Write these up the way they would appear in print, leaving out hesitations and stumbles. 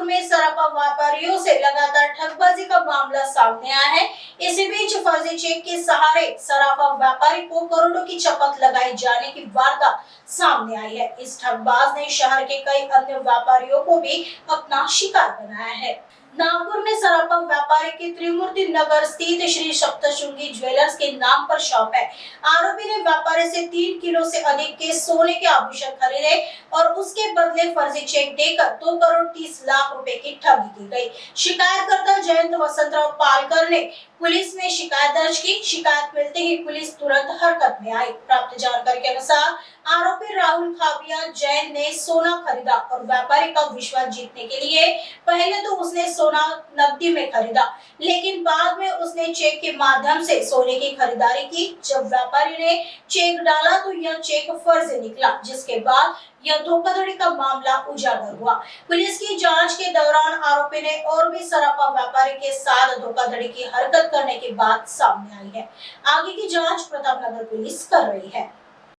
नागपुर में सराफा व्यापारियों से लगातार ठगबाजी का मामला सामने आया है। इसी बीच फर्जी चेक के सहारे सराफा व्यापारी को करोड़ों की चपत लगाई जाने की वारदात सामने आई है। इस ठगबाज ने शहर के कई अन्य व्यापारियों को भी अपना शिकार बनाया है। नागपुर में सराफा व्यापारी के त्रिमूर्ति नगर स्थित श्री सप्तशृंगी ज्वेलर्स के नाम पर शॉप है। आरोपी ने व्यापारी से 3 किलो से अधिक के सोने के आभूषण खरीदे और उसके बदले फर्जी चेक देकर 2 करोड़ 30 लाख रुपए की ठगी की गई। शिकायतकर्ता जयंत वसंतराव पालकर ने पुलिस में शिकायत दर्ज की। शिकायत मिलते ही पुलिस तुरंत हरकत में आई। प्राप्त जानकारी के अनुसार आरोपी राहुल खाबिया जैन ने सोना खरीदा और व्यापारी का विश्वास जीतने के लिए पहले तो उसने सोना नकदी में खरीदा, लेकिन बाद में उसने चेक के माध्यम से सोने की खरीदारी की। जब व्यापारी ने चेक डाला तो यह चेक फर्जी निकला, जिसके बाद यह धोखाधड़ी का मामला उजागर हुआ। पुलिस की जांच के दौरान आरोपी ने और भी सराफा व्यापारी के साथ धोखाधड़ी की हरकत करने की बात सामने आई है। आगे की जांच प्रतापनगर पुलिस कर रही है।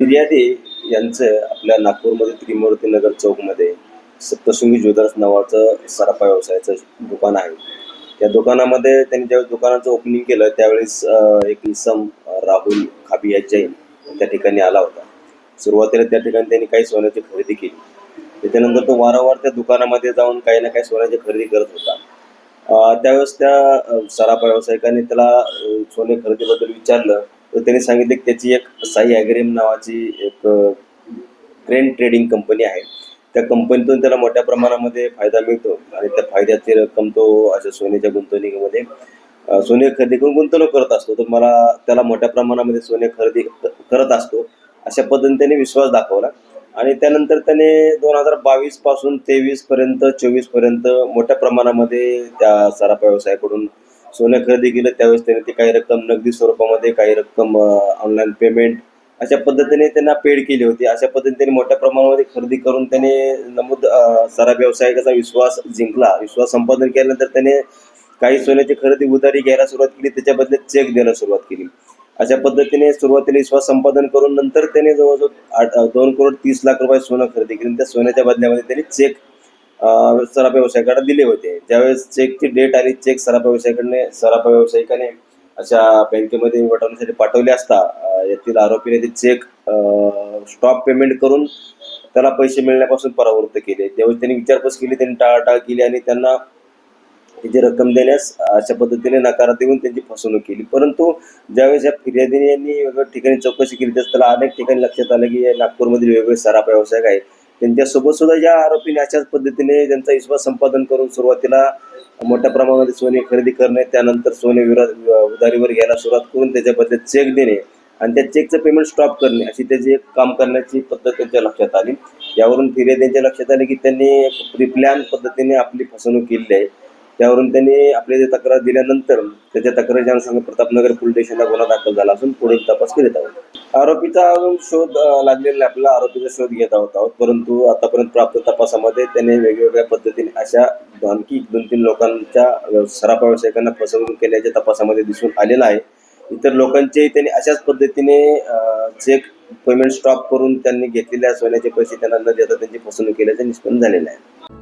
फिर्यादी यांचं आपल्या नागपूरमध्ये त्रिमूर्ती नगर चौकमध्ये सप्तशृंगी ज्वेलर्स नावाचं सराफा व्यवसायाचं दुकान आहे। त्या दुकानामध्ये त्यांनी ज्यावेळेस दुकानाचं ओपनिंग केलं त्यावेळेस एक इसम राहुल खाबिया जैन त्या ठिकाणी आला होता। सुरुवातीला त्या ठिकाणी त्यांनी काही सोन्याची खरेदी केली। त्याच्यानंतर तो वारंवार त्या दुकानामध्ये जाऊन काही ना काही सोन्याची खरेदी करत होता। त्यावेळेस त्या सराफा व्यावसायिकाने त्याला सोने खरेदीबद्दल विचारलं तर त्यांनी सांगितले की त्याची एक साई ॲग्रीम नावाची एक ग्रेन ट्रेडिंग कंपनी आहे। त्या कंपनीतून त्याला मोठ्या प्रमाणामध्ये फायदा मिळतो आणि त्या फायद्याची रक्कम तो अशा सोन्याच्या गुंतवणुकीमध्ये सोने खरेदी करून गुंतवणूक करत असतो। तर मला त्याला मोठ्या प्रमाणामध्ये सोने खरेदी करत असतो अशा पद्धतीने त्याने विश्वास दाखवला आणि त्यानंतर त्याने 2022 पासून 23 पर्यंत 24 पर्यंत मोठ्या प्रमाणामध्ये त्या सराफा व्यवसायाकडून सोने खरेदी केलं। त्यावेळेस त्याने ते काही रक्कम नगदी स्वरूपामध्ये काही रक्कम ऑनलाईन पेमेंट अशा पद्धतीने त्यांना पेड केली होती। अशा पद्धतीने मोठ्या प्रमाणामध्ये खरेदी करून त्याने नमूद सराफा व्यावसायिकाचा विश्वास जिंकला। विश्वास संपादन केल्यानंतर त्याने काही सोन्याची खरेदी उधारी घ्यायला सुरुवात केली, त्याच्या बदल्यात चेक द्यायला सुरुवात केली। अशा पद्धतीने सुरुवातीला विश्वास संपादन करून नंतर त्याने जवळजवळ 2 करोड 30 लाख रुपये सोनं खरेदी केली। त्या सोन्याच्या बदल्यामध्ये त्याने चेक सराफा व्यावसायिकाला दिले होते। ज्यावेळेस चेकची डेट आली, चेक सराफा व्यावसायिकाने अशा बँकेमध्ये वटवण्यासाठी पाठवले असता यातील आरोपीने ते चेक स्टॉप पेमेंट करून त्याला पैसे मिळण्यापासून परावृत्त केले। त्यावेळेस त्यांनी विचारपूस केली, त्यांनी टाळाटाळ केली आणि त्यांना त्याची रक्कम देण्यास अशा पद्धतीने नकार देऊन त्यांची फसवणूक केली। परंतु ज्यावेळेस या फिर्यादीने यांनी वेगवेगळ्या ठिकाणी चौकशी केली त्यास त्याला अनेक ठिकाणी लक्षात आलं की नागपूरमधील वेगवेगळे सराफा व्यावसायिक आहेत, त्यांच्यासोबत सुद्धा या आरोपीने अशाच पद्धतीने त्यांचा विश्वास संपादन करून सुरुवातीला मोठ्या प्रमाणामध्ये सोने खरेदी करणे, त्यानंतर सोने उधारीवर घ्यायला सुरुवात करून त्याच्या बदल्यात चेक देणे आणि त्या चेकचं पेमेंट स्टॉप करणे अशी त्याची एक काम करण्याची पद्धत त्यांच्या लक्षात आली। यावरून फिर्यादींच्या लक्षात आले की त्यांनी एक प्रिप्लॅन पद्धतीने आपली फसवणूक केलेली आहे। त्यावरून त्यांनी आपली तक्रार दिल्यानंतर त्याच्या तक्रारीच्या अनुषंगाने प्रतापनगर पोलीस स्टेशनला गुन्हा दाखल झाला असून पुढील तपास करीत आहोत। आरोपीचा अजून शोध लागलेला नाही, आपल्याला आरोपीचा शोध घेत आहोत, परंतु आतापर्यंत प्राप्त तपासामध्ये त्याने वेगवेगळ्या पद्धतीने अशा आणखी 2-3 लोकांच्या सराफा व्यावसायिकांना फसवणूक केल्याच्या तपासामध्ये दिसून आलेला आहे। इतर लोकांचे त्यांनी अशाच पद्धतीने चेक पेमेंट स्टॉप करून त्यांनी घेतलेल्या सोन्याचे पैसे त्यांना न देता त्यांची फसवणूक केल्याचे निष्पन्न झालेले आहे।